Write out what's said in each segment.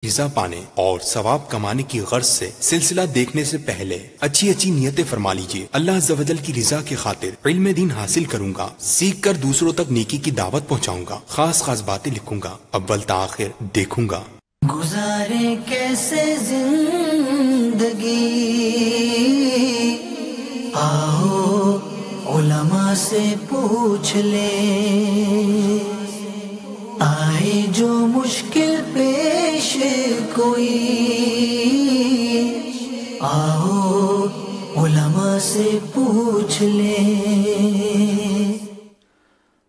رضا پانے اور ثواب کمانے کی غرض سے سلسلہ دیکھنے سے پہلے اچھی نیتیں فرما لیجئے۔ اللہ عز و جل کی رضا کی خاطر علم دین حاصل کروں گا، سیکھ کر دوسروں تک نیکی کی دعوت پہنچاؤں گا، خاص باتیں لکھوں گا، اول تا آخر دیکھوں گا۔ گزارے کیسے زندگی، آؤ علماء سے پوچھ لیں، آئے جو مشکل پیش کوئی، آؤ علماء سے پوچھ لیں۔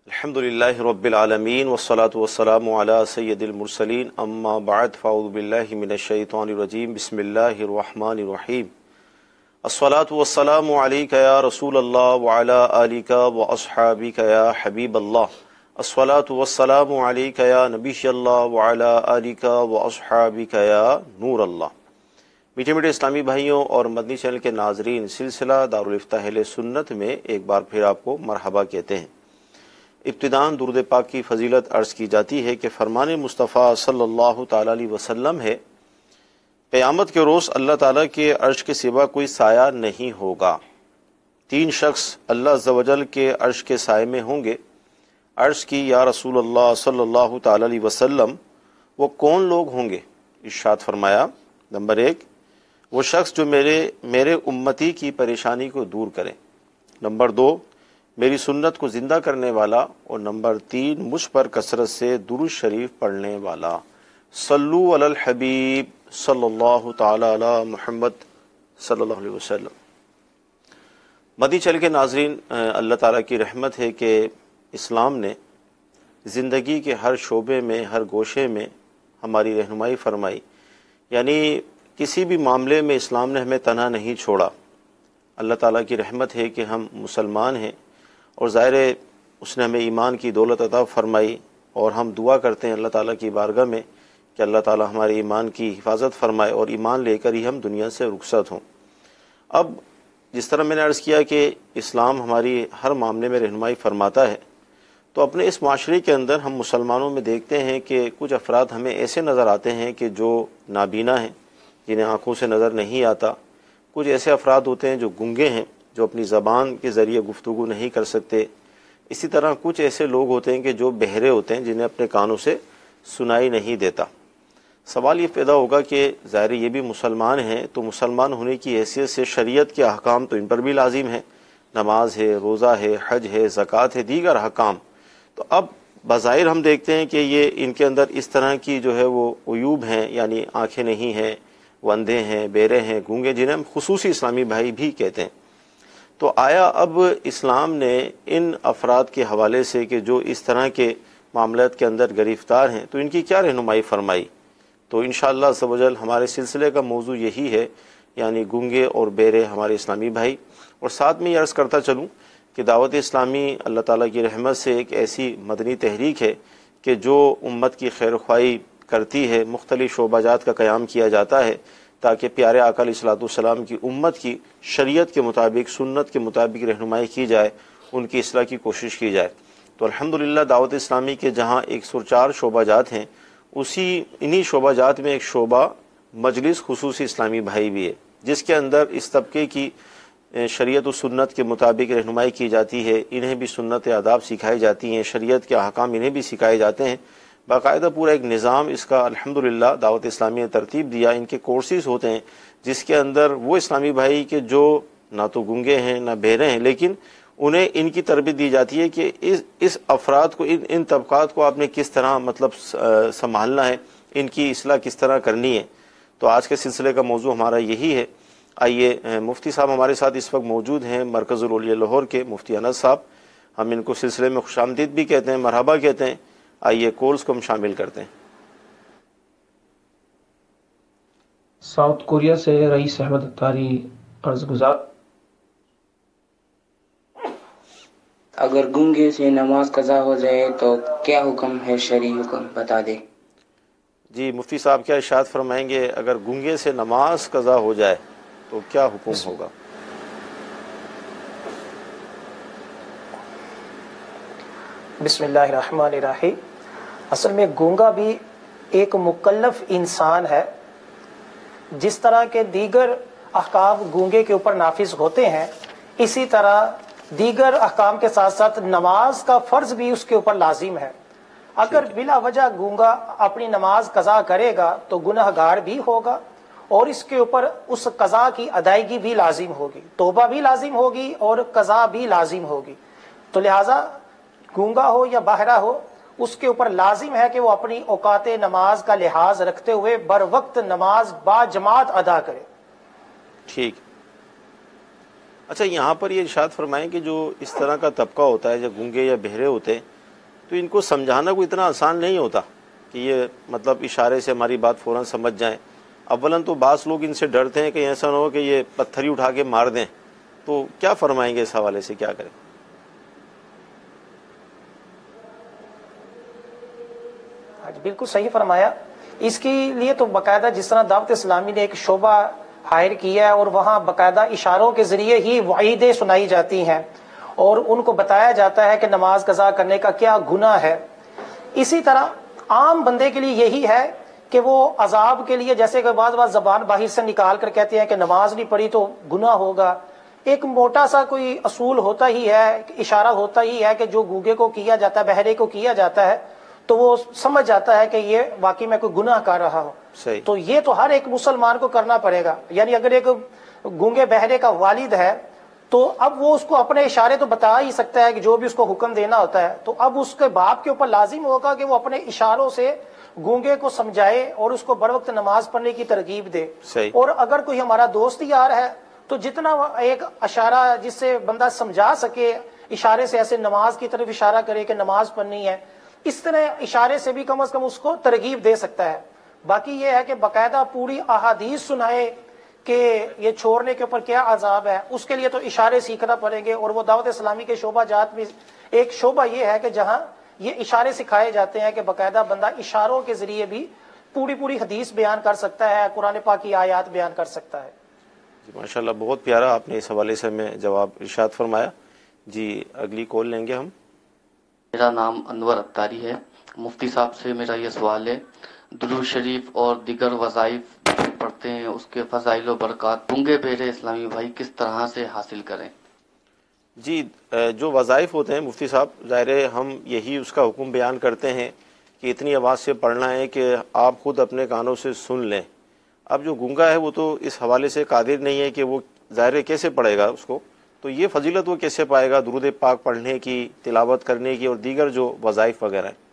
الحمدللہ رب العالمین والصلاة والسلام علی سید المرسلین، اما بعد فاعوذ باللہ من الشیطان الرجیم، بسم اللہ الرحمن الرحیم۔ الصلاة والسلام علیک یا رسول اللہ وعلی آلک واصحابک یا حبیب اللہ۔ الصلاة والسلام علیک یا نبی اللہ وعلی آلک واصحابک یا نور اللہ۔ میٹھے میٹھے اسلامی بھائیوں اور مدنی چینل کے ناظرین، سلسلہ دارالافتاء اہل سنت میں ایک بار پھر آپ کو مرحبا کہتے ہیں۔ ابتداً درود پاک کی فضیلت عرض کی جاتی ہے کہ فرمان مصطفیٰ صلی اللہ تعالیٰ علیہ وسلم ہے، قیامت کے روز اللہ تعالیٰ کے عرش کے سوا کوئی سایہ نہیں ہوگا۔ تین شخص اللہ عز و جل کے عرش کے سائے میں ہوں گے۔ عرض کی یا رسول اللہ صلی اللہ تعالیٰ علیہ وسلم، وہ کون لوگ ہوں گے؟ ارشاد فرمایا، نمبر 1 وہ شخص جو میرے امتی کی پریشانی کو دور کرے، نمبر 2 میری سنت کو زندہ کرنے والا، اور نمبر 3 مجھ پر کثرت سے درود شریف پڑھنے والا۔ صلو علی الحبیب صلی اللہ تعالی علی محمد صلی اللہ علیہ وسلم۔ مدنی چینل کے ناظرین، اللہ تعالیٰ کی رحمت ہے کہ اسلام نے زندگی کے ہر شعبے میں، ہر گوشے میں ہماری رہنمائی فرمائی، یعنی کسی بھی معاملے میں اسلام نے ہمیں تنہا نہیں چھوڑا۔ اللہ تعالیٰ کی رحمت ہے کہ ہم مسلمان ہیں، اور ظاہر ہے اس نے ہمیں ایمان کی دولت عطا فرمائی، اور ہم دعا کرتے ہیں اللہ تعالیٰ کی بارگاہ میں کہ اللہ تعالیٰ ہمارے ایمان کی حفاظت فرمائے، اور ایمان لے کر ہی ہم دنیا سے رخصت ہوں۔ اب جس طرح میں نے عرض کیا کہ اسلام ہماری ہر معاملے میں رہنمائی فرماتا ہے، تو اپنے اس معاشرے کے اندر ہم مسلمانوں میں دیکھتے ہیں کہ کچھ افراد ہمیں ایسے نظر آتے ہیں کہ جو نابینا ہیں، جنہیں آنکھوں سے نظر نہیں آتا۔ کچھ ایسے افراد ہوتے ہیں جو گنگے ہیں، جو اپنی زبان کے ذریعے گفتگو نہیں کر سکتے۔ اسی طرح کچھ ایسے لوگ ہوتے ہیں کہ جو بہرے ہوتے ہیں، جنہیں اپنے کانوں سے سنائی نہیں دیتا۔ سوال یہ پیدا ہوگا کہ ظاہر یہ بھی مسلمان ہیں، تو مسلمان ہونے کی حیثیت سے شریعت کے احکام تو ان پر بھی لازم ہیں، نماز ہے، روزہ ہے، حج ہے، زکوٰۃ ہے، دیگر احکام۔ تو اب بظاہر ہم دیکھتے ہیں کہ یہ ان کے اندر اس طرح کی جو ہے وہ عیوب ہیں، یعنی آنکھیں نہیں ہیں، وہ اندھے ہیں، بہرے ہیں، گونگے، جنہیں ہم خصوصی اسلامی بھائی بھی کہتے ہیں۔ تو آیا اب اسلام نے ان افراد کے حوالے سے کہ جو اس طرح کے معاملات کے اندر گرفتار ہیں، تو ان کی کیا رہنمائی فرمائی؟ تو انشاءاللہ عز و جل ہمارے سلسلے کا موضوع یہی ہے، یعنی گونگے اور بہرے ہمارے اسلامی بھائی۔ اور ساتھ میں یہ عرض کرتا چلوں کہ دعوت اسلامی اللہ تعالیٰ کی رحمت سے ایک ایسی مدنی تحریک ہے کہ جو امت کی خیر خواہی کرتی ہے، مختلف شعبہ جات کا قیام کیا جاتا ہے تاکہ پیارے آقا علیہ الصلوۃ والسلام کی امت کی شریعت کے مطابق، سنت کے مطابق رہنمائی کی جائے، ان کی اصلاح کی کوشش کی جائے۔ تو الحمدللہ دعوت اسلامی کے جہاں 104 شعبہ جات ہیں، انہی شعبہ جات میں ایک شعبہ مجلس خصوصی اسلامی بھائی بھی ہے، جس کے اندر اس طبقے کی شریعت و سنت کے مطابق رہنمائی کی جاتی ہے۔ انہیں بھی سنت آداب سکھائی جاتی ہیں، شریعت کے احکام انہیں بھی سکھائے جاتے ہیں۔ باقاعدہ پورا ایک نظام اس کا الحمدللہ دعوت اسلامی نے ترتیب دیا۔ ان کے کورسز ہوتے ہیں جس کے اندر وہ اسلامی بھائی کے جو نہ تو گنگے ہیں نہ بہرے ہیں، لیکن انہیں ان کی تربیت دی جاتی ہے کہ اس افراد کو، ان طبقات کو آپ نے کس طرح سنبھالنا ہے، ان کی اصلاح کس طرح کرنی ہے۔ تو آج کے سلسلے کا موضوع ہمارا یہی ہے۔ آئیے، مفتی صاحب ہمارے ساتھ اس وقت موجود ہیں، مرکز الاولیاء لاہور کے مفتی انس صاحب۔ ہم ان کو سلسلے میں خوش آمدید بھی کہتے ہیں، مرحبا کہتے ہیں۔ آئیے کورس کو ہم شامل کرتے ہیں۔ ساؤتھ کوریا سے رئیس احمد اتاری عرض گزار۔ اگر گونگے سے نماز قضا ہو جائے تو کیا حکم ہے؟ شرعی حکم بتا دیں۔ جی مفتی صاحب کیا ارشاد فرمائیں گے، اگر گونگے سے نماز قضا ہو جائے تو کیا حکم ہوگا؟ بسم اللہ الرحمن الرحیم۔ اصل میں گونگا بھی ایک مکلف انسان ہے، جس طرح کے دیگر احکام گونگے کے اوپر نافذ ہوتے ہیں، اسی طرح دیگر احکام کے ساتھ ساتھ نماز کا فرض بھی اس کے اوپر لازم ہے۔ اگر بلا وجہ گونگا اپنی نماز قضا کرے گا تو گناہ گار بھی ہوگا، اور اس کے اوپر اس قضا کی ادائیگی بھی لازم ہوگی، توبہ بھی لازم ہوگی اور قضا بھی لازم ہوگی۔ تو لہٰذا گونگا ہو یا بہرا ہو، اس کے اوپر لازم ہے کہ وہ اپنی اوقات نماز کا لحاظ رکھتے ہوئے بر وقت نماز با جماعت ادا کرے۔ ٹھیک۔ اچھا، یہاں پر یہ ارشاد فرمائیں کہ جو اس طرح کا طبقہ ہوتا ہے، جو گونگے یا بہرے ہوتے ہیں، تو ان کو سمجھانا کوئی اتنا آسان نہیں ہوتا کہ یہ مطلب اشارے سے ہماری بات فوراً سمجھ جائیں۔ اولاً تو بعض لوگ ان سے ڈرتے ہیں کہ ایسا نہ ہو کہ یہ پتھر ہی اٹھا کے مار دیں، تو کیا فرمائیں گے اس حوالے سے، کیا کریں؟ بالکل صحیح فرمایا۔ اس کے لیے تو باقاعدہ جس طرح دعوت اسلامی نے ایک شعبہ ہائر کیا ہے، اور وہاں باقاعدہ اشاروں کے ذریعے ہی وعیدیں سنائی جاتی ہیں اور ان کو بتایا جاتا ہے کہ نماز قضا کرنے کا کیا گناہ ہے۔ اسی طرح عام بندے کے لیے یہی ہے کہ وہ عذاب کے لیے، جیسے کہ بعض زبان باہر سے نکال کر کہتے ہیں کہ نماز نہیں پڑھی تو گناہ ہوگا، ایک موٹا سا کوئی اصول ہوتا ہی ہے، اشارہ ہوتا ہی ہے کہ جو گونگے کو کیا جاتا ہے، بہرے کو کیا جاتا ہے، تو وہ سمجھ جاتا ہے کہ یہ واقعی میں کوئی گناہ کر رہا ہوں۔ صحیح۔ تو یہ تو ہر ایک مسلمان کو کرنا پڑے گا۔ یعنی اگر ایک گونگے بہرے کا والد ہے تو اب وہ اس کو اپنے اشارے تو بتا ہی سکتا ہے کہ جو بھی اس کو حکم دینا ہوتا ہے، تو اب اس کے باپ کے اوپر لازم ہوگا کہ وہ اپنے اشاروں سے گونگے کو سمجھائے اور اس کو بر وقت نماز پڑھنے کی ترغیب دے۔ صحیح۔ اور اگر کوئی ہمارا دوست یار ہے تو جتنا ایک اشارہ جس سے بندہ سمجھا سکے، اشارے سے ایسے نماز کی طرف اشارہ کرے کہ نماز پڑھنی ہے، اس طرح اشارے سے بھی کم از کم اس کو ترغیب دے سکتا ہے۔ باقی یہ ہے کہ باقاعدہ پوری احادیث سنائے کہ یہ چھوڑنے کے اوپر کیا عذاب ہے، اس کے لیے تو اشارے سیکھنا پڑیں گے۔ اور وہ دعوت اسلامی کے شعبہ جات میں ایک شعبہ یہ ہے کہ جہاں یہ اشارے سکھائے جاتے ہیں کہ باقاعدہ بندہ اشاروں کے ذریعے بھی پوری حدیث بیان کر سکتا ہے، قرآن پاک کی آیات بیان کر سکتا ہے۔ جی ماشاءاللہ، بہت پیارا آپ نے اس حوالے سے میں جواب ارشاد فرمایا۔ جی اگلی کال لیں گے ہم۔ میرا نام انور اتاری ہے۔ مفتی صاحب سے میرا یہ سوال ہے، درود شریف اور دیگر وظائف پڑھتے ہیں، اس کے فضائل و برکات گونگے بہرے اسلامی بھائی کس طرح سے حاصل کریں؟ جی جو وظائف ہوتے ہیں مفتی صاحب، ظاہر ہے ہم یہی اس کا حکم بیان کرتے ہیں کہ اتنی آواز سے پڑھنا ہے کہ آپ خود اپنے کانوں سے سن لیں۔ اب جو گونگا ہے وہ تو اس حوالے سے قادر نہیں ہے کہ وہ ظاہر ہے کیسے پڑھے گا اس کو، تو یہ فضیلت وہ کیسے پائے گا درود پاک پڑھنے کی، تلاوت کرنے کی اور دیگر جو وظائف وغیرہ ہیں؟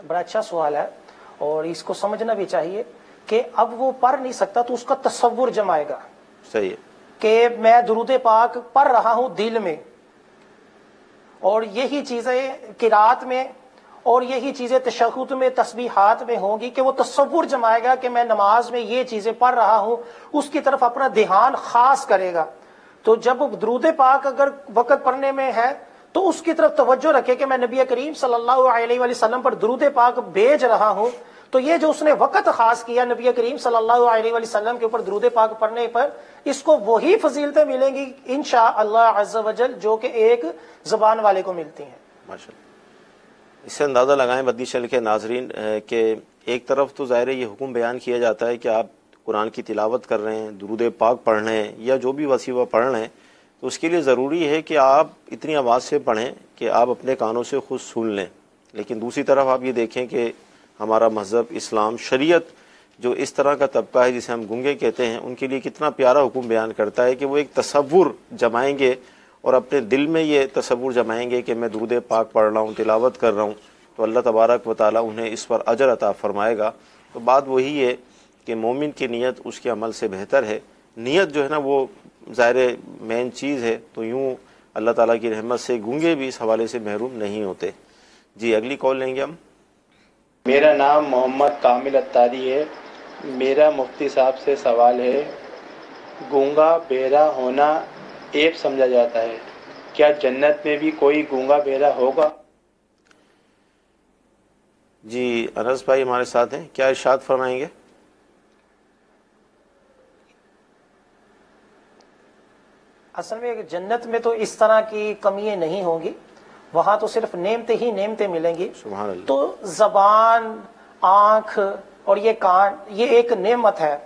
بڑا اچھا سوال ہے، اور اس کو سمجھنا بھی چاہیے کہ اب وہ پڑھ نہیں سکتا تو اس کا تصور جمائے گا۔ صحیح ہے کہ میں درود پاک پڑھ رہا ہوں دل میں، اور یہی چیزیں قرات میں اور یہی چیزیں تشہد میں، تسبیحات میں ہوں گی کہ وہ تصور جمائے گا کہ میں نماز میں یہ چیزیں پڑھ رہا ہوں، اس کی طرف اپنا دھیان خاص کرے گا۔ تو جب درود پاک اگر وقت پڑھنے میں ہے تو اس کی طرف توجہ رکھے کہ میں نبی کریم صلی اللہ علیہ وآلہ وسلم پر درود پاک بھیج رہا ہوں، تو یہ جو اس نے وقت خاص کیا نبی کریم صلی اللہ علیہ وآلہ وسلم کے اوپر درود پاک پڑھنے پر، اس کو وہی فضیلتیں ملیں گی انشاءاللہ عز و جل جو کہ ایک زبان والے کو ملتی ہیں۔ ماشاءاللہ۔ اس سے اندازہ لگائیں مدنی چینل کے ناظرین کہ ایک طرف تو ظاہر یہ حکم بیان کیا جاتا ہے کہ آپ قرآن کی تلاوت کر رہے ہیں، درود پاک پڑھ رہے ہیں یا جو بھی وظیفہ پڑھ رہے ہیں، تو اس کے لیے ضروری ہے کہ آپ اتنی آواز سے پڑھیں کہ آپ اپنے کانوں سے خود سن لیں۔ لیکن دوسری طرف آپ یہ دیکھیں کہ ہمارا مذہب اسلام شریعت جو اس طرح کا طبقہ ہے جسے ہم گونگے کہتے ہیں، ان کے لیے کتنا پیارا حکم بیان کرتا ہے کہ وہ ایک تصور جمائیں گے اور اپنے دل میں یہ تصور جمائیں گے کہ میں درود پاک پڑھ رہا ہوں، تلاوت کر رہا ہوں، تو اللہ تبارک و تعالیٰ انہیں اس پر اجر عطا فرمائے گا۔ تو بات وہی ہے کہ مومن کی نیت اس کے عمل سے بہتر ہے، نیت جو ہے نا وہ ظاہر مین چیز ہے، تو یوں اللہ تعالیٰ کی رحمت سے گونگے بھی اس حوالے سے محروم نہیں ہوتے۔ جی اگلی کال لیں گے ہم۔ میرا نام محمد کامل اتاری ہے۔ میرا مفتی صاحب سے سوال ہے، گونگا بہرا ہونا عیب سمجھا جاتا ہے، کیا جنت میں بھی کوئی گونگا بہرا ہوگا؟ جی انس بھائی ہمارے ساتھ ہیں، کیا ارشاد فرمائیں گے؟ اصل میں جنت میں تو اس طرح کی کمیاں نہیں ہوں گی، وہاں تو صرف نعمتیں ہی نعمتیں ملیں گی. سبحان اللہ. تو زبان، آنکھ اور یہ کان یہ ایک نعمت ہے،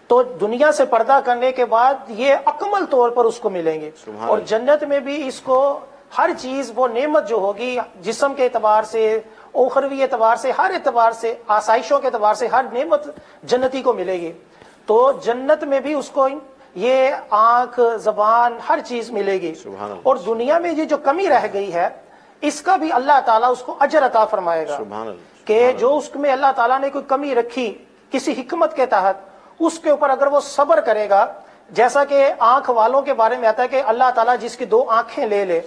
تو دنیا سے پردہ کرنے کے بعد یہ اکمل طور پر اس کو ملیں گے. اور جنت میں بھی اس کو ہر چیز وہ نعمت جو ہوگی جسم کے اعتبار سے، اخروی اعتبار سے، ہر اعتبار سے، آسائشوں کے اعتبار سے ہر نعمت جنتی کو ملے گی. تو جنت میں بھی اس کو یہ آنکھ، زبان، ہر چیز ملے گی. اور دنیا میں یہ جو کمی رہ گئی ہے اس کا بھی اللہ تعالیٰ اس کو اجر عطا فرمائے گا. کہ جو اس میں اللہ تعالیٰ نے کوئی کمی رکھی کسی حکمت کے تحت، اس کے اوپر اگر وہ صبر کرے گا، جیسا کہ آنکھ والوں کے بارے میں آتا ہے کہ اللہ تعالیٰ جس کی 2 آنکھیں لے لے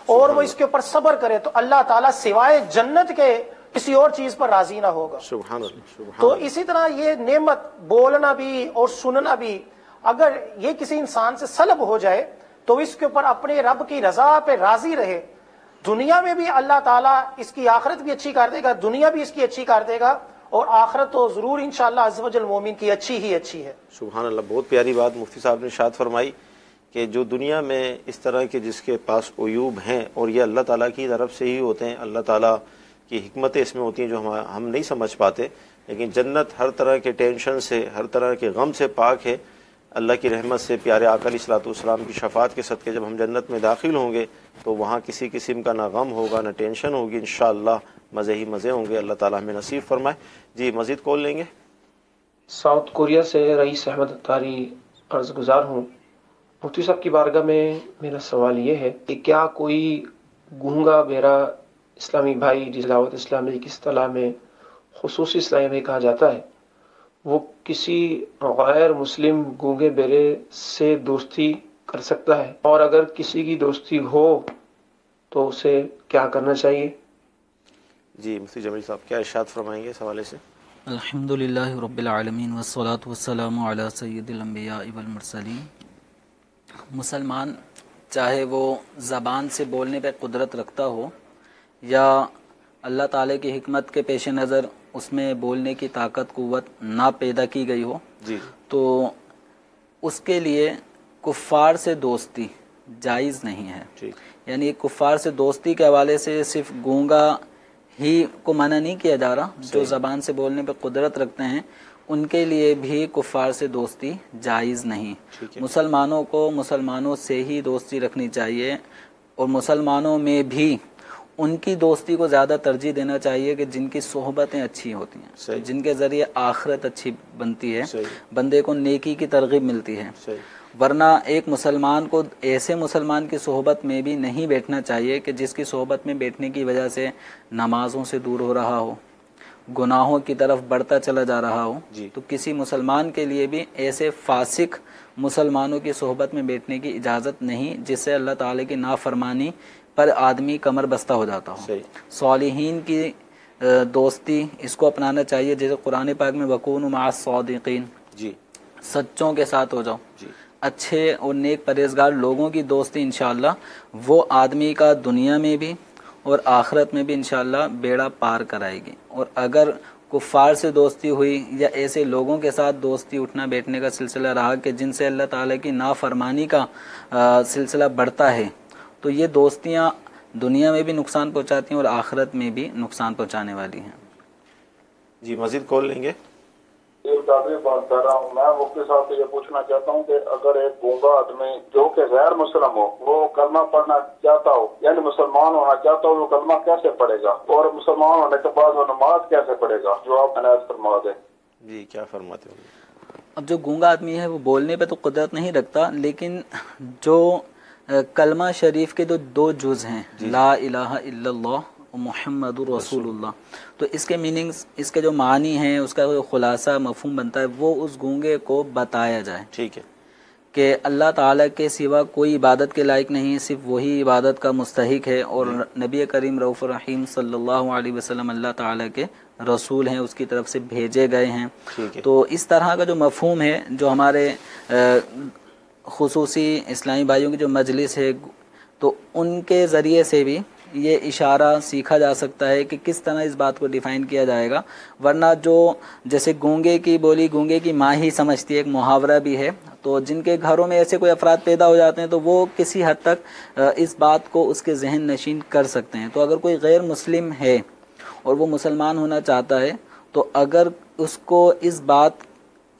اور وہ اس کے اوپر صبر کرے تو اللہ تعالیٰ سوائے جنت کے کسی اور چیز پر راضی نہ ہوگا. سبحان اللہ. تو اسی طرح یہ نعمت بولنا بھی اور سننا بھی اگر یہ کسی انسان سے سلب ہو جائے تو اس کے اوپر اپنے رب کی رضا پہ راضی رہے. دنیا میں بھی اللہ تعالیٰ اس کی آخرت بھی اچھی کر دے گا، دنیا بھی اس کی اچھی کر دے گا، اور آخرت تو ضرور انشاءاللہ عز و جل مومن کی اچھی ہی اچھی ہے. سبحان اللہ. بہت پیاری بات مفتی صاحب نے ارشاد فرمائی کہ جو دنیا میں اس طرح کے جس کے پاس عیوب ہیں اور یہ اللہ تعالیٰ کی طرف سے ہی ہوتے ہیں، اللہ تعالیٰ کی حکمتیں اس میں ہوتی ہیں جو ہم نہیں سمجھ پاتے، لیکن جنت ہر طرح کے ٹینشن سے، ہر طرح کے غم سے پاک ہے. اللہ کی رحمت سے، پیارے آقا علیہ الصلوۃ والسلام کی شفاعت کے صدقے جب ہم جنت میں داخل ہوں گے تو وہاں کسی قسم کا نہ غم ہوگا نہ ٹینشن ہوگی، انشاءاللہ مزے ہی مزے ہوں گے. اللہ تعالیٰ ہمیں نصیب فرمائے. جی مزید کال لیں گے. ساؤتھ کوریا سے رئیس احمد اتاری عرض گزار ہوں. مفتی صاحب کی بارگاہ میں میرا سوال یہ ہے کہ کیا کوئی گونگا بہرا اسلامی بھائی جس دعوت اسلامی کی اصطلاح میں خصوصی اسلامی بھائی کہا جاتا ہے، وہ کسی غیر مسلم گونگے بہرے سے دوستی کر سکتا ہے؟ اور اگر کسی کی دوستی ہو تو اسے کیا کرنا چاہیے؟ جی مفتی جمیل صاحب کیا ارشاد فرمائیں گے اس حوالے سے؟ الحمدللہ رب العالمین والصلاة والسلام علی سید الانبیاء والمرسلین. مسلمان چاہے وہ زبان سے بولنے پہ قدرت رکھتا ہو یا اللہ تعالیٰ کی حکمت کے پیش نظر اس میں بولنے کی طاقت قوت نہ پیدا کی گئی ہو، جی تو اس کے لیے کفار سے دوستی جائز نہیں ہے. یعنی کفار سے دوستی کے حوالے سے صرف گونگا ہی کو منع نہیں کیا جا رہا، جو زبان سے بولنے پہ قدرت رکھتے ہیں ان کے لیے بھی کفار سے دوستی جائز نہیں. مسلمانوں کو مسلمانوں سے ہی دوستی رکھنی چاہیے، اور مسلمانوں میں بھی ان کی دوستی کو زیادہ ترجیح دینا چاہیے کہ جن کی صحبتیں اچھی ہوتی ہیں، جن کے ذریعے آخرت اچھی بنتی ہے، بندے کو نیکی کی ترغیب ملتی ہے. ورنہ ایک مسلمان کو ایسے مسلمان کی صحبت میں بھی نہیں بیٹھنا چاہیے کہ جس کی صحبت میں بیٹھنے کی وجہ سے نمازوں سے دور ہو رہا ہو، گناہوں کی طرف بڑھتا چلا جا رہا ہو. تو کسی مسلمان کے لیے بھی ایسے فاسق مسلمانوں کی صحبت میں بیٹھنے کی اجازت نہیں جس سے اللہ تعالی کی نافرمانی پر آدمی کمر بستہ ہو جاتا ہو. صالحین کی دوستی اس کو اپنانا چاہیے، جیسے قرآن پاک میں وَكُونُوا مَعَ الصَّادِقِينَ، سچوں کے ساتھ ہو جاؤ. اچھے اور نیک پرہیزگار لوگوں کی دوستی انشاءاللہ وہ آدمی کا دنیا میں بھی اور آخرت میں بھی انشاءاللہ بیڑا پار کرائے گی. اور اگر کفار سے دوستی ہوئی یا ایسے لوگوں کے ساتھ دوستی اٹھنا بیٹھنے کا سلسلہ رہا کہ جن سے اللہ تعالیٰ کی نافرمانی کا سلسلہ بڑھتا ہے، تو یہ دوستیاں دنیا میں بھی نقصان پہنچاتی ہیں اور آخرت میں بھی نقصان پہنچانے والی ہیں. جی مزید کال لیں گے. بات کر رہا ہوں میں مفتی صاحب سے یہ پوچھنا چاہتا ہوں کہ اگر ایک گونگا آدمی جو کہ غیر مسلم ہو وہ کلمہ پڑھنا چاہتا ہو، یعنی مسلمان ہونا چاہتا ہو، وہ کلمہ کیسے پڑھے گا؟ اور مسلمان ہونے کے بعد وہ نماز کیسے پڑھے گا؟ جو آپ عنایت فرما دیں. جی کیا فرماتے ہوں؟ اب جو گونگا آدمی ہے وہ بولنے پہ تو قدرت نہیں رکھتا، لیکن جو کلمہ شریف کے جو 2 جز ہیں، لا الہ الا اللہ محمد رسول اللہ، تو اس کے میننگز، اس کے جو معنی ہیں، اس کا جو خلاصہ مفہوم بنتا ہے وہ اس گونگے کو بتایا جائے. ٹھیک ہے کہ اللہ تعالیٰ کے سوا کوئی عبادت کے لائق نہیں، صرف وہی عبادت کا مستحق ہے، اور نبی کریم رؤوف الرحیم صلی اللہ علیہ وسلم اللہ تعالیٰ کے رسول ہیں، اس کی طرف سے بھیجے گئے ہیں. تو اس طرح کا جو مفہوم ہے، جو ہمارے خصوصی اسلامی بھائیوں کی جو مجلس ہے، تو ان کے ذریعے سے بھی یہ اشارہ سیکھا جا سکتا ہے کہ کس طرح اس بات کو ڈیفائن کیا جائے گا، ورنہ جو جیسے گونگے کی بولی گونگے کی ماں ہی سمجھتی ہے، ایک محاورہ بھی ہے، تو جن کے گھروں میں ایسے کوئی افراد پیدا ہو جاتے ہیں تو وہ کسی حد تک اس بات کو اس کے ذہن نشین کر سکتے ہیں۔ تو اگر کوئی غیر مسلم ہے اور وہ مسلمان ہونا چاہتا ہے تو اگر اس کو اس بات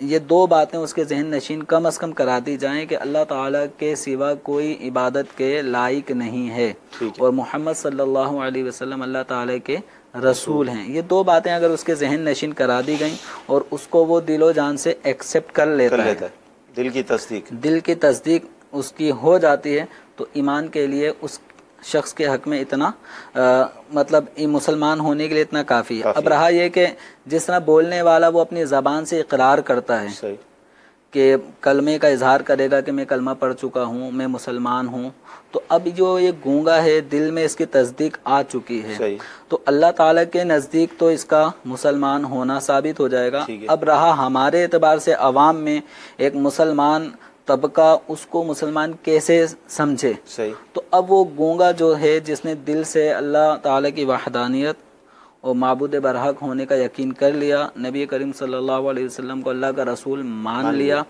یہ دو باتیں اس کے ذہن نشین کم از کم کرا دی جائیں کہ اللہ تعالیٰ کے سوا کوئی عبادت کے لائق نہیں ہے اور محمد صلی اللہ علیہ وسلم اللہ تعالیٰ کے رسول ہیں، یہ دو باتیں اگر اس کے ذہن نشین کرا دی گئیں اور اس کو وہ دل و جان سے ایکسیپٹ کر لیتا ہے، دل کی تصدیق اس کی ہو جاتی ہے، تو ایمان کے لیے اس شخص کے حق میں اتنا مطلب مسلمان ہونے کے لیے اتنا کافی ہے۔ اب رہا یہ کہ جس طرح بولنے والا وہ اپنی زبان سے اقرار کرتا ہے کہ کلمے کا اظہار کرے گا کہ میں کلمہ پڑھ چکا ہوں، میں مسلمان ہوں، تو اب جو یہ گونگا ہے دل میں اس کی تصدیق آ چکی ہے، تو اللہ تعالیٰ کے نزدیک تو اس کا مسلمان ہونا ثابت ہو جائے گا۔ اب رہا ہمارے اعتبار سے عوام میں ایک مسلمان طبقہ اس کو مسلمان کیسے سمجھے، تو اب وہ گونگا جو ہے جس نے دل سے اللہ تعالیٰ کی وحدانیت اور معبود برحق ہونے کا یقین کر لیا، نبی کریم صلی اللہ علیہ وسلم کو اللہ کا رسول مان لیا،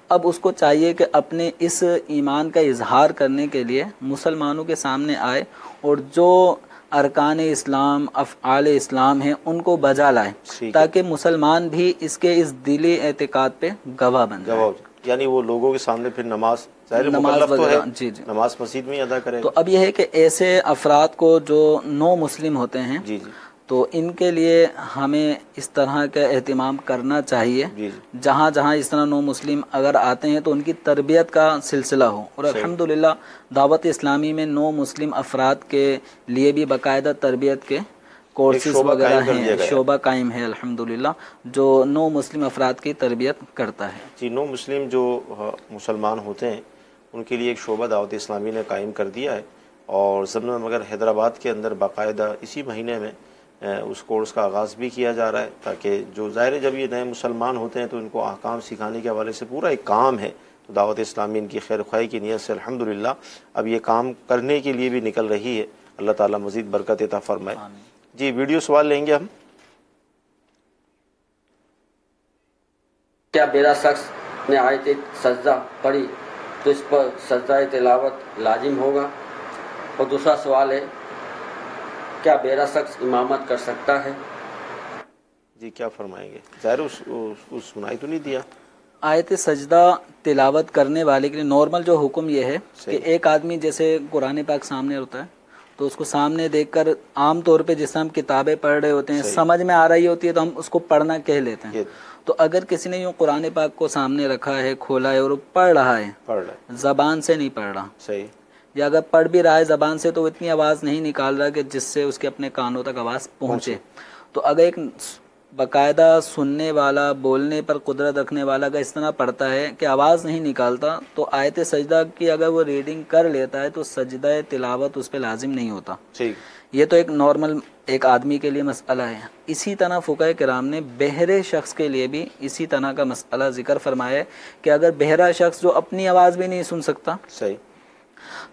اب اس کو چاہیے کہ اپنے اس ایمان کا اظہار کرنے کے لیے مسلمانوں کے سامنے آئے اور جو ارکان اسلام افعال اسلام ہیں ان کو بجا لائے تاکہ مسلمان بھی اس کے اس دلی اعتقاد پہ گواہ بن جائے، یعنی وہ لوگوں کے سامنے پھر نماز نماز مسجد میں ادا کرے۔ تو اب یہ ہے کہ ایسے افراد کو جو نو مسلم ہوتے ہیں تو ان کے لیے ہمیں اس طرح کا اہتمام کرنا چاہیے، جہاں جہاں اس طرح نو مسلم اگر آتے ہیں تو ان کی تربیت کا سلسلہ ہو، اور الحمدللہ دعوت اسلامی میں نو مسلم افراد کے لیے بھی باقاعدہ تربیت کے کورسز وغیرہ ہیں، شعبہ قائم ہے الحمدللہ جو نو مسلم افراد کی تربیت کرتا ہے۔ جی، نو مسلم جو مسلمان ہوتے ہیں ان کے لیے ایک شعبہ دعوت اسلامی نے قائم کر دیا ہے، اور ضمن مگر حیدرآباد کے اندر باقاعدہ اسی مہینے میں اس کورس کا آغاز بھی کیا جا رہا ہے، تاکہ جو ظاہر جب یہ نئے مسلمان ہوتے ہیں تو ان کو احکام سکھانے کے حوالے سے پورا ایک کام ہے، تو دعوت اسلامی ان کی خیر خواہی کی نیت سے الحمدللہ اب یہ کام کرنے کے لیے بھی نکل رہی ہے۔ اللہ تعالیٰ مزید برکت عطا فرمائے۔ جی، ویڈیو سوال لیں گے ہم۔ کیا بیرا شخص نے آیت سجدہ پڑھی تو اس پر سجدہ تلاوت لازم ہوگا؟ اور دوسرا سوال ہے، کیا بیرا شخص امامت کر سکتا ہے؟ جی، کیا فرمائیں گے؟ ظاہر سنائی تو نہیں دیا۔ آیت سجدہ تلاوت کرنے والے کے لیے نارمل جو حکم یہ ہے کہ ایک آدمی جیسے قرآن پاک سامنے ہوتا ہے تو اس کو سامنے دیکھ کر عام طور پہ جس طرح ہم کتابیں پڑھ رہے ہوتے ہیں سمجھ میں آ رہی ہوتی ہے تو ہم اس کو پڑھنا کہہ لیتے ہیں، تو اگر کسی نے یوں قرآن پاک کو سامنے رکھا ہے، کھولا ہے اور وہ پڑھ رہا ہے، زبان سے نہیں پڑھ رہا، یا اگر پڑھ بھی رہا ہے زبان سے تو وہ اتنی آواز نہیں نکال رہا کہ جس سے اس کے اپنے کانوں تک آواز پہنچے، تو اگر ایک باقاعدہ سننے والا بولنے پر قدرت رکھنے والا اگر اس طرح پڑھتا ہے کہ آواز نہیں نکالتا تو آیت سجدہ کی اگر وہ ریڈنگ کر لیتا ہے تو سجدہ تلاوت اس پہ لازم نہیں ہوتا۔ یہ تو ایک نارمل ایک آدمی کے لیے مسئلہ ہے۔ اسی طرح فقہاء کرام نے بہرے شخص کے لیے بھی اسی طرح کا مسئلہ ذکر فرمایا ہے کہ اگر بہرا شخص جو اپنی آواز بھی نہیں سن سکتا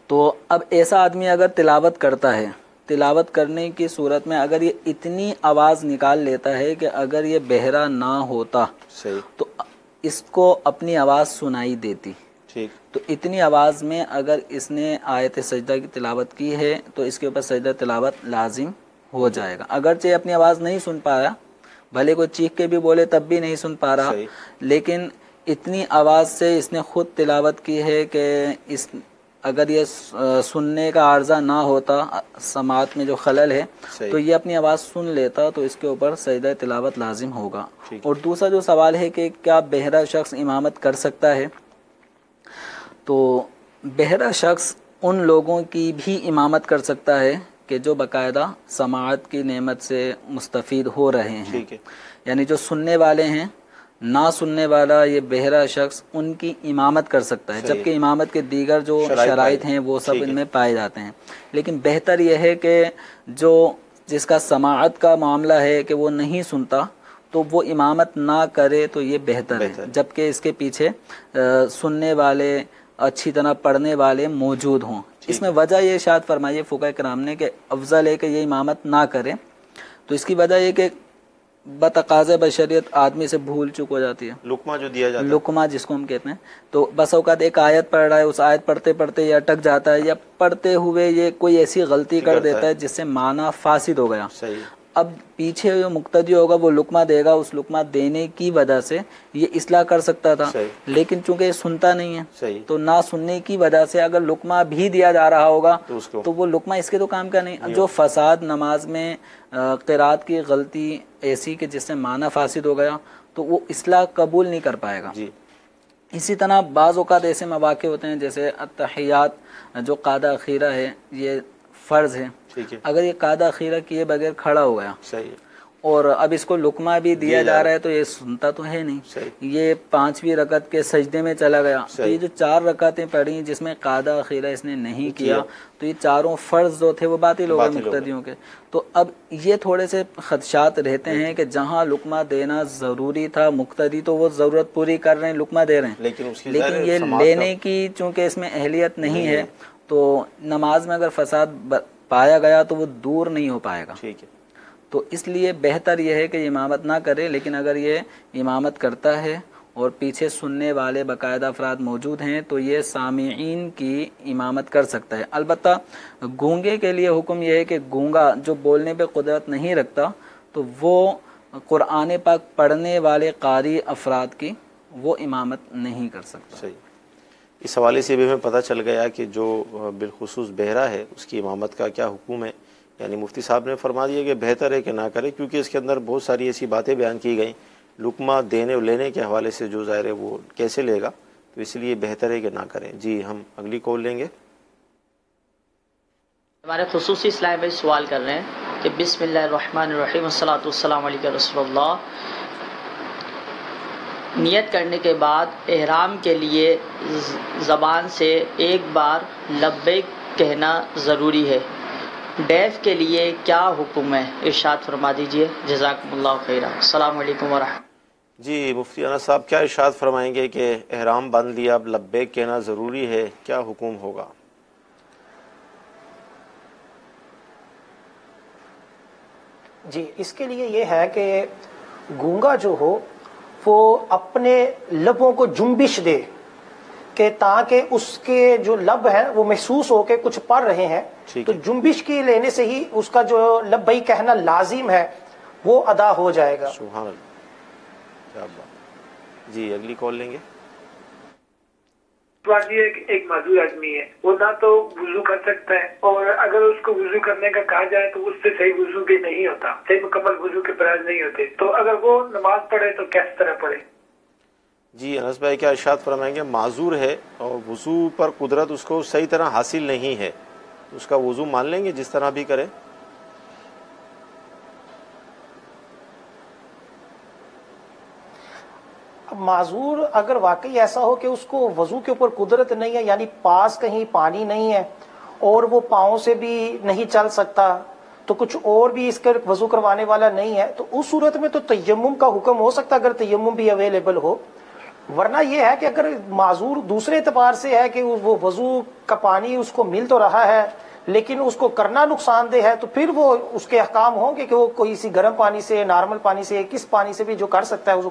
تو اب ایسا آدمی اگر تلاوت کرتا ہے، تلاوت کرنے کی صورت میں اگر یہ اتنی آواز نکال لیتا ہے کہ اگر یہ بہرا نہ ہوتا تو اس کو اپنی آواز سنائی دیتی، تو اتنی آواز میں اگر اس نے آیت سجدہ کی تلاوت کی ہے تو اس کے اوپر سجدہ تلاوت لازم ہو جائے گا، اگرچہ اپنی آواز نہیں سن پا رہا، بھلے کوئی چیخ کے بھی بولے تب بھی نہیں سن پا رہا، لیکن اتنی آواز سے اس نے خود تلاوت کی ہے کہ اس اگر یہ سننے کا عارضہ نہ ہوتا، سماعت میں جو خلل ہے تو یہ اپنی آواز سن لیتا تو اس کے اوپر سجدہ تلاوت لازم ہوگا۔ اور دوسرا جو سوال ہے کہ کیا بہرا شخص امامت کر سکتا ہے، تو بہرا شخص ان لوگوں کی بھی امامت کر سکتا ہے کہ جو باقاعدہ سماعت کی نعمت سے مستفید ہو رہے ہیں، یعنی جو سننے والے ہیں، نہ سننے والا یہ بہرا شخص ان کی امامت کر سکتا ہے، جبکہ امامت کے دیگر جو شرائط ہیں وہ سب ان میں پائے جاتے ہیں، لیکن بہتر یہ ہے کہ جو جس کا سماعت کا معاملہ ہے کہ وہ نہیں سنتا تو وہ امامت نہ کرے تو یہ بہتر ہے، جبکہ اس کے پیچھے سننے والے اچھی طرح پڑھنے والے موجود ہوں، اس میں وجہ یہ ارشاد فرمائی فقہاء کرام نے کہ افضل ہے کہ یہ امامت نہ کرے. تو اس کی وجہ یہ کہ بتقاضۂ بشریت آدمی سے بھول چک ہو جاتی ہے. لقمہ جو دیا جاتا ہے، لقمہ جس کو ہم کہتے ہیں، تو بس اوقات ایک آیت پڑھ رہا ہے، اس آیت پڑھتے پڑھتے یہ اٹک جاتا ہے، یا پڑھتے ہوئے یہ کوئی ایسی غلطی کر دیتا ہے جس سے معنی فاسد ہو گیا. صحیح. اب پیچھے جو مقتدی ہوگا وہ لقمہ دے گا، اس لقمہ دینے کی وجہ سے یہ اصلاح کر سکتا تھا. لیکن چونکہ یہ سنتا نہیں ہے، تو نہ سننے کی وجہ سے اگر لقمہ بھی دیا جا رہا ہوگا تو وہ لقمہ اس کے تو کام کا نہیں. جو فساد نماز میں قرات کی غلطی ایسی کہ جس سے معنی فاسد ہو گیا تو وہ اصلاح قبول نہیں کر پائے گا. اسی طرح بعض اوقات ایسے مواقع ہوتے ہیں جیسے التحیات جو قاعدہ اخیرہ ہے یہ فرض ہے، اگر یہ قاعدہ اخیرہ کیے بغیر کھڑا ہو گیا اور اب اس کو لقمہ بھی دیا جا رہا ہے تو یہ سنتا تو ہے نہیں، یہ 5ویں رکعت کے سجدے میں چلا گیا، تو یہ جو 4 رکعتیں پڑھی جس میں قاعدہ اخیرہ اس نے نہیں کیا تو یہ چاروں فرض جو تھے وہ باطل ہو گئے مقتدیوں کے. تو اب یہ تھوڑے سے خدشات رہتے ہیں کہ جہاں لقمہ دینا ضروری تھا مقتدی تو وہ ضرورت پوری کر رہے ہیں، لقمہ دے رہے ہیں، لیکن یہ لینے کی چونکہ اس میں اہلیت نہیں ہے تو نماز میں اگر فساد پایا گیا تو وہ دور نہیں ہو پائے گا. تو اس لیے بہتر یہ ہے کہ امامت نہ کرے، لیکن اگر یہ امامت کرتا ہے اور پیچھے سننے والے باقاعدہ افراد موجود ہیں تو یہ سامعین کی امامت کر سکتا ہے. البتہ گونگے کے لیے حکم یہ ہے کہ گونگا جو بولنے پہ قدرت نہیں رکھتا تو وہ قرآن پاک پڑھنے والے قاری افراد کی وہ امامت نہیں کر سکتا. صحیح. اس حوالے سے بھی ہمیں پتہ چل گیا کہ جو بالخصوص بہرا ہے اس کی امامت کا کیا حکم ہے. یعنی مفتی صاحب نے فرما دیا کہ بہتر ہے کہ نہ کرے، کیونکہ اس کے اندر بہت ساری ایسی باتیں بیان کی گئیں لقمہ دینے اور لینے کے حوالے سے، جو ظاہر ہے وہ کیسے لے گا، تو اس لیے بہتر ہے کہ نہ کریں. جی ہم اگلی کال لیں گے. ہمارے خصوصی اسلام بھائی سوال کر رہے ہیں کہ بسم اللہ الرحمن الرحیم والصلاۃ والسلام علیک رسول اللہ، نیت کرنے کے بعد احرام کے لیے زبان سے ایک بار لبیک کہنا ضروری ہے، ڈیف کے لیے کیا حکم ہے ارشاد فرما دیجئے، جزاکم اللہ خیرا. السلام علیکم ورحمۃ. جی مفتی انس صاحب کیا ارشاد فرمائیں گے کہ احرام باندھ لیا اب لبیک کہنا ضروری ہے، کیا حکم ہوگا؟ جی اس کے لیے یہ ہے کہ گونگا جو ہو وہ اپنے لبوں کو جنبش دے کہ تاکہ اس کے جو لب ہیں وہ محسوس ہو کے کچھ پڑھ رہے ہیں، تو جنبش کی لینے سے ہی اس کا جو لبئی کہنا لازم ہے وہ ادا ہو جائے گا. سبحان اللہ، کیا بات. جی اگلی کال لیں گے. ایک معذور آدمی ہے، وہ نہ تو وضو کر سکتا ہے اور اگر اس کو وضو کرنے کا کہا جائے تو اس سے صحیح وضو بھی نہیں ہوتا، صحیح مکمل وضو کے فراز نہیں ہوتے، تو اگر وہ نماز پڑھے تو کس طرح پڑھے؟ جی انس بھائی کیا ارشاد فرمائیں گے، معذور ہے اور وضو پر قدرت اس کو صحیح طرح حاصل نہیں ہے، اس کا وضو مان لیں گے جس طرح بھی کرے؟ معذور اگر واقعی ایسا ہو کہ اس کو وضو کے اوپر قدرت نہیں ہے، یعنی پاس کہیں پانی نہیں ہے اور وہ پاؤں سے بھی نہیں چل سکتا، تو کچھ اور بھی اس کا وضو کروانے والا نہیں ہے، تو اس صورت میں تو تیمم کا حکم ہو سکتا اگر تیمم بھی اویلیبل ہو. ورنہ یہ ہے کہ اگر معذور دوسرے اعتبار سے ہے کہ وہ وضو کا پانی اس کو مل تو رہا ہے لیکن اس کو کرنا نقصان دہ ہے، تو پھر وہ اس کے احکام ہوں گے کہ وہ کوئی سی گرم پانی سے، نارمل پانی سے، کس پانی سے بھی جو کر سکتا ہے وہ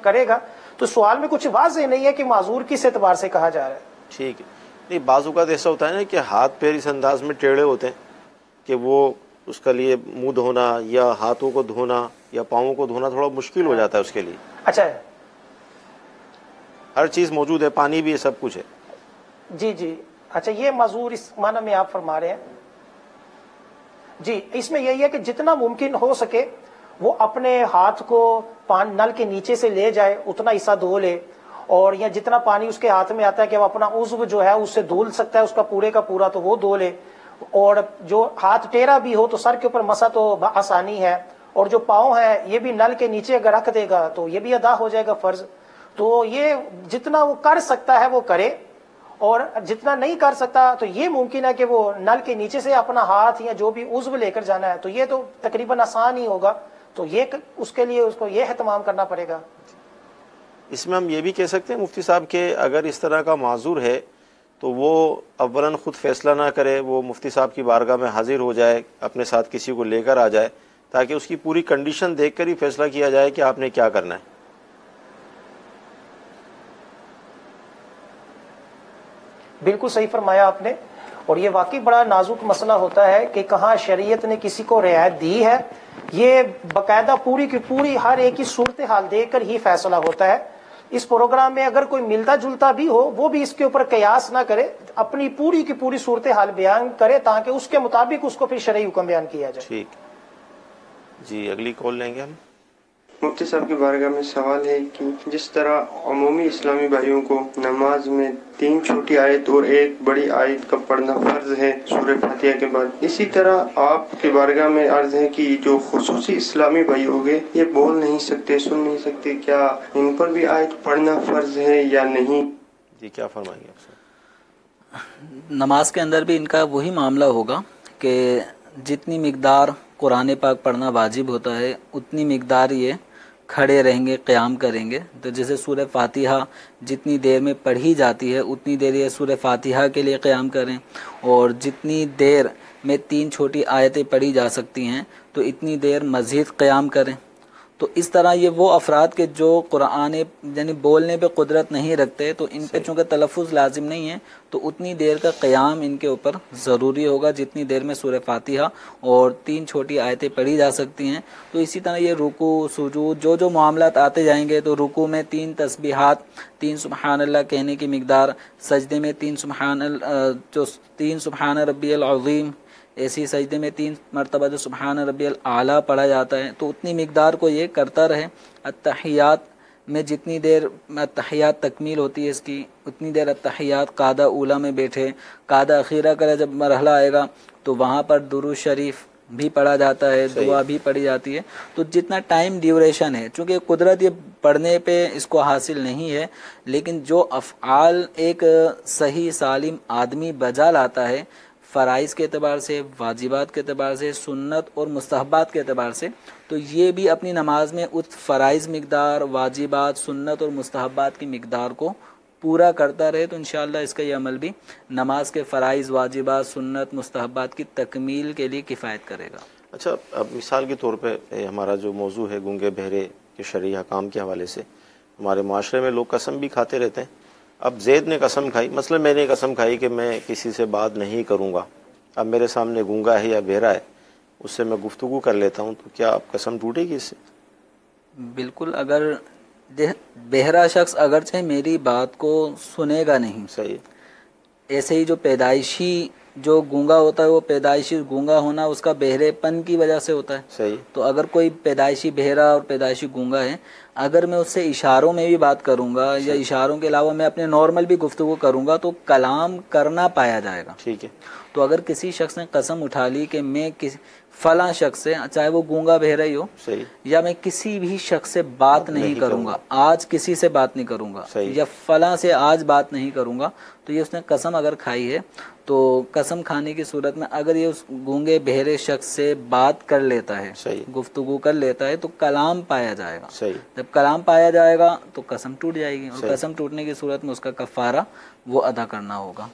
کرے گا. تو سوال میں کچھ واضح نہیں ہے کہ معذور کس اعتبار سے کہا جا رہا ہے. ٹھیک ہے. نہیں بعض اوقات ایسا ہوتا ہے نا کہ ہاتھ پیر اس انداز میں ٹیڑھے ہوتے ہیں کہ وہ اس کے لیے منہ دھونا یا ہاتھوں کو دھونا یا پاؤں کو دھونا تھوڑا مشکل ہو جاتا ہے اس کے لیے. اچھا ہر چیز موجود ہے، پانی بھی ہے، سب کچھ ہے. جی جی اچھا یہ معذور اس معنی میں آپ فرما رہے ہیں. جی اس میں یہی ہے کہ جتنا ممکن ہو سکے وہ اپنے ہاتھ کو نل کے نیچے سے لے جائے، اتنا حصہ دھو لے، اور یا جتنا پانی اس کے ہاتھ میں آتا ہے کہ وہ اپنا عضو جو ہے اس سے دھل سکتا ہے اس کا پورے کا پورا تو وہ دھو لے، اور جو ہاتھ ٹیڑھا بھی ہو تو سر کے اوپر مسا تو آسانی ہے، اور جو پاؤں ہے یہ بھی نل کے نیچے اگر رکھ دے گا تو یہ بھی ادا ہو جائے گا فرض. تو یہ جتنا وہ کر سکتا ہے وہ کرے، اور جتنا نہیں کر سکتا تو یہ ممکن ہے کہ وہ نل کے نیچے سے اپنا ہاتھ یا جو بھی عضو لے کر جانا ہے تو یہ تو تقریباً آسان ہی ہوگا، تو یہ اس کے لیے اس کو یہ اہتمام کرنا پڑے گا. اس میں ہم یہ بھی کہہ سکتے ہیں مفتی صاحب کہ اگر اس طرح کا معذور ہے تو وہ اولاً خود فیصلہ نہ کرے، وہ مفتی صاحب کی بارگاہ میں حاضر ہو جائے، اپنے ساتھ کسی کو لے کر آ جائے، تاکہ اس کی پوری کنڈیشن دیکھ کر ہی فیصلہ کیا جائے کہ آپ نے کیا کرنا ہے۔ بالکل صحیح فرمایا آپ نے، اور یہ واقعی بڑا نازک مسئلہ ہوتا ہے کہ کہاں شریعت نے کسی کو رعایت دی ہے، یہ باقاعدہ پوری کی پوری ہر ایک کی صورتحال دیکھ کر ہی فیصلہ ہوتا ہے۔ اس پروگرام میں اگر کوئی ملتا جلتا بھی ہو وہ بھی اس کے اوپر قیاس نہ کرے، اپنی پوری کی پوری صورتحال بیان کرے تاکہ اس کے مطابق اس کو پھر شرعی حکم بیان کیا جائے۔ ٹھیک جی، اگلی کال لیں گے ہم۔ مفتی صاحب کی بارگاہ میں سوال ہے کہ جس طرح عمومی اسلامی بھائیوں کو نماز میں 3 چھوٹی آیت اور 1 بڑی آیت کا پڑھنا فرض ہے سورہ فاتحہ کے بعد، اسی طرح آپ کی بارگاہ میں عرض ہے کہ جو خصوصی اسلامی بھائی ہوگے یہ بول نہیں سکتے، سن نہیں سکتے، کیا ان پر بھی آیت پڑھنا فرض ہے یا نہیں؟ جی کیا فرمائیں گے آپ سے؟ نماز کے اندر بھی ان کا وہی معاملہ ہوگا کہ جتنی مقدار قرآن پاک پڑھنا واجب ہوتا ہے اتنی مقدار یہ کھڑے رہیں گے، قیام کریں گے۔ تو جیسے سورہ فاتحہ جتنی دیر میں پڑھی جاتی ہے اتنی دیر یہ سورہ فاتحہ کے لیے قیام کریں، اور جتنی دیر میں 3 چھوٹی آیتیں پڑھی جا سکتی ہیں تو اتنی دیر مزید قیام کریں۔ تو اس طرح یہ وہ افراد کے جو قرآن یعنی بولنے پہ قدرت نہیں رکھتے تو ان پہ چونکہ تلفظ لازم نہیں ہے تو اتنی دیر کا قیام ان کے اوپر ضروری ہوگا جتنی دیر میں سورہ فاتحہ اور 3 چھوٹی آیتیں پڑھی جا سکتی ہیں۔ تو اسی طرح یہ رکوع سجود جو معاملات آتے جائیں گے، تو رکوع میں 3 تسبیحات، 3 سبحان اللہ کہنے کی مقدار، سجدے میں 3 سبحان ربی العظیم، ایسی سجدے میں 3 مرتبہ جو سبحان ربی الاعلیٰ پڑھا جاتا ہے، تو اتنی مقدار کو یہ کرتا رہے۔ التحیات میں جتنی دیر التحیات تکمیل ہوتی ہے اس کی اتنی دیر التحیات قاعدہ اولا میں بیٹھے، قاعدہ اخیرہ کا جب مرحلہ آئے گا تو وہاں پر درود شریف بھی پڑھا جاتا ہے، دعا بھی پڑھی جاتی ہے۔ تو جتنا ٹائم ڈیوریشن ہے، چونکہ قدرت یہ پڑھنے پہ اس کو حاصل نہیں ہے، لیکن جو افعال ایک صحیح سالم آدمی بجا لاتا ہے فرائض کے اعتبار سے، واجبات کے اعتبار سے، سنت اور مستحبات کے اعتبار سے، تو یہ بھی اپنی نماز میں اس فرائض مقدار، واجبات، سنت اور مستحبات کی مقدار کو پورا کرتا رہے تو انشاءاللہ اس کا یہ عمل بھی نماز کے فرائض، واجبات، سنت، مستحبات کی تکمیل کے لیے کفایت کرے گا۔ اچھا، اب مثال کے طور پہ ہمارا جو موضوع ہے گونگے بہرے کے شرعی حکام کے حوالے سے، ہمارے معاشرے میں لوگ قسم بھی کھاتے رہتے ہیں۔ اب زید نے قسم کھائی، مثلا میں نے قسم کھائی کہ میں کسی سے بات نہیں کروں گا، اب میرے سامنے گونگا ہے یا بہرا ہے، اس سے میں گفتگو کر لیتا ہوں، تو کیا اب قسم ٹوٹے گی اس سے؟ بالکل، اگر بہرا شخص اگرچہ میری بات کو سنے گا نہیں، صحیح، ایسے ہی جو پیدائشی جو گونگا ہوتا ہے وہ پیدائشی گونگا ہونا اس کا بہرے پن کی وجہ سے ہوتا ہے، صحیح۔ تو اگر کوئی پیدائشی بہرا اور پیدائشی گونگا ہے، اگر میں اس سے اشاروں میں بھی بات کروں گا یا اشاروں کے علاوہ میں اپنے نارمل بھی گفتگو کروں گا تو کلام کرنا پایا جائے گا۔ ٹھیک ہے۔ تو اگر کسی شخص نے قسم اٹھا لی کہ میں فلاں شخص سے، چاہے وہ گونگا بہرا ہی ہو، یا میں کسی بھی شخص سے بات نہیں کروں گا، آج کسی سے بات نہیں کروں گا، یا فلاں سے آج بات نہیں کروں گا، تو یہ اس نے قسم اگر کھائی ہے تو قسم کھانے کی صورت میں اگر یہ اس گونگے بہرے شخص سے بات کر لیتا ہے، گفتگو کر لیتا ہے، تو کلام پایا جائے گا۔ جب کلام پایا جائے گا تو قسم ٹوٹ جائے گی، اور قسم ٹوٹنے کی صورت میں اس کا کفارہ وہ ادا کرنا ہوگا۔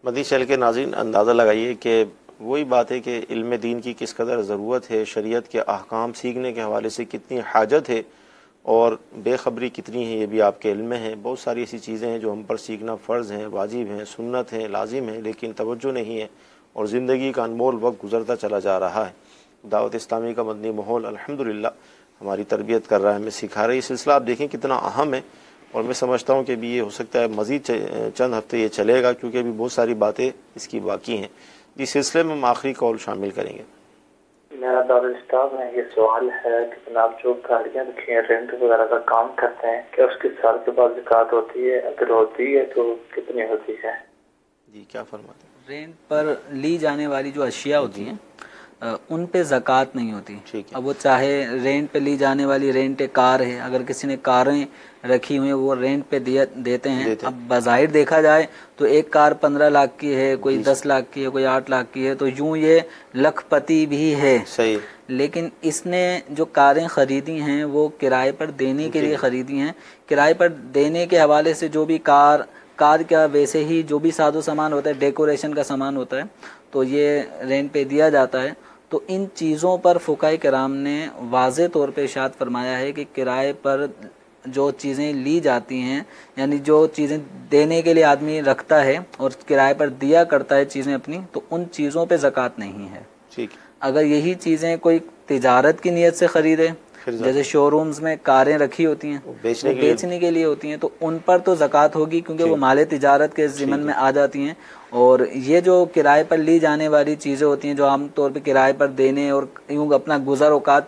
مدنی چینل کے ناظرین اندازہ لگائیے کہ وہی بات ہے کہ علم دین کی کس قدر ضرورت ہے، شریعت کے احکام سیکھنے کے حوالے سے کتنی حاجت ہے، اور بے خبری کتنی ہے، یہ بھی آپ کے علم میں ہے۔ بہت ساری ایسی چیزیں ہیں جو ہم پر سیکھنا فرض ہیں، واجب ہیں، سنت ہیں، لازم ہیں، لیکن توجہ نہیں ہے، اور زندگی کا انمول وقت گزرتا چلا جا رہا ہے۔ دعوت اسلامی کا مدنی ماحول الحمدللہ ہماری تربیت کر رہا ہے، ہمیں سکھا رہی ہے۔ سلسلہ آپ دیکھیں کتنا اہم ہے، اور میں سمجھتا ہوں کہ بھی یہ ہو سکتا ہے مزید چند ہفتے یہ چلے گا، کیونکہ ابھی بہت ساری باتیں اس کی باقی ہیں۔ اس سلسلے میں ہم آخری کال شامل کریں گے۔ میرا دارالاسلام میں یہ سوال ہے کہ جناب جو گاڑیاں رکھی ہیں رینٹ وغیرہ کا کام کرتے ہیں، کیا اس کے سال کے بعد زکوٰۃ ہوتی ہے؟ اگر ہوتی ہے تو کتنی ہوتی ہے؟ جی کیا فرماتے ہیں؟ رینٹ پر لی جانے والی جو اشیاء ہوتی ہیں ان پہ زکوٰۃ نہیں ہوتی۔ اب وہ چاہے رینٹ پہ لی جانے والی رینٹ کار ہے، اگر کسی نے کاریں رکھی ہوئی ہیں وہ رینٹ پہ دیتے ہیں، اب بظاہر دیکھا جائے تو ایک کار 15 لاکھ کی ہے، کوئی 10 لاکھ کی ہے، کوئی 8 لاکھ کی ہے، تو یوں یہ لکھ پتی بھی ہے۔ صحیح۔ لیکن اس نے جو کاریں خریدی ہیں وہ کرائے پر دینے کے لیے خریدی ہیں، کرائے پر دینے کے حوالے سے جو بھی کار کار کا ویسے ہی جو بھی ساز و سامان ہوتا ہے، ڈیکوریشن کا سامان ہوتا ہے، تو یہ رینٹ پہ دیا جاتا ہے۔ تو ان چیزوں پر فقہاء کرام نے واضح طور پہ ارشاد فرمایا ہے کہ کرائے پر جو چیزیں لی جاتی ہیں، یعنی جو چیزیں دینے کے لیے آدمی رکھتا ہے اور کرائے پر دیا کرتا ہے چیزیں اپنی، تو ان چیزوں پہ زکوٰۃ نہیں ہے۔ ٹھیک۔ اگر یہی چیزیں کوئی تجارت کی نیت سے خریدے، جیسے شو رومز میں کاریں رکھی ہوتی ہیں، وہ بیچنے کے لیے ہوتی ہیں، تو ان پر تو زکوٰۃ ہوگی کیونکہ وہ مال تجارت کے ضمن میں آ جاتی ہیں۔ اور یہ جو کرائے پر لی جانے والی چیزیں ہوتی ہیں جو عام طور پہ کرائے پر دینے اور یوں اپنا گزر اوقات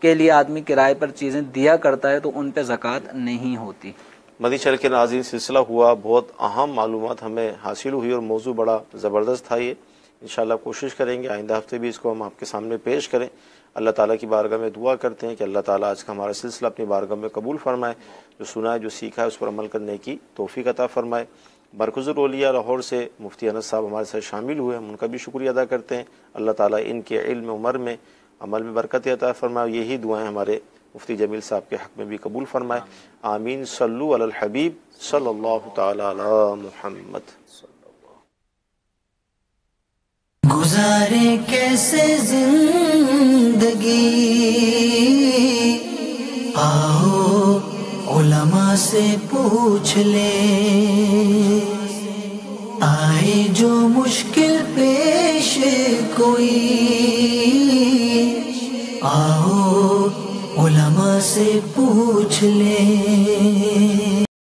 کے لیے آدمی کرائے پر چیزیں دیا کرتا ہے، تو ان پہ زکوٰۃ نہیں ہوتی۔ مدنی چینل کے ناظرین، سلسلہ ہوا، بہت اہم معلومات ہمیں حاصل ہوئی اور موضوع بڑا زبردست تھا۔ یہ انشاءاللہ کوشش کریں گے آئندہ ہفتے بھی اس کو ہم آپ کے سامنے پیش کریں۔ اللہ تعالیٰ کی بارگاہ میں دعا کرتے ہیں کہ اللہ تعالیٰ آج کا ہمارا سلسلہ اپنی بارگاہ میں قبول فرمائے، جو سنا ہے جو سیکھا ہے اس پر عمل کرنے کی توفیق عطا فرمائے۔ مرکز الاولیاء لاہور سے مفتی انس صاحب ہمارے ساتھ شامل ہوئے، ہم ان کا بھی شکریہ ادا کرتے ہیں۔ اللہ تعالیٰ ان کے علم، عمر میں، عمل میں برکت عطا فرمائے، اور یہی دعائیں ہمارے مفتی جمیل صاحب کے حق میں بھی قبول فرمائے۔ آمین۔ صلو علی الحبیب صلی اللہ تعالی علی محمد۔ گزارے کیسے زندگی، آؤ علماء سے پوچھ لیں، آئے جو مشکل پیش کوئی، آؤ علماء سے پوچھ لیں۔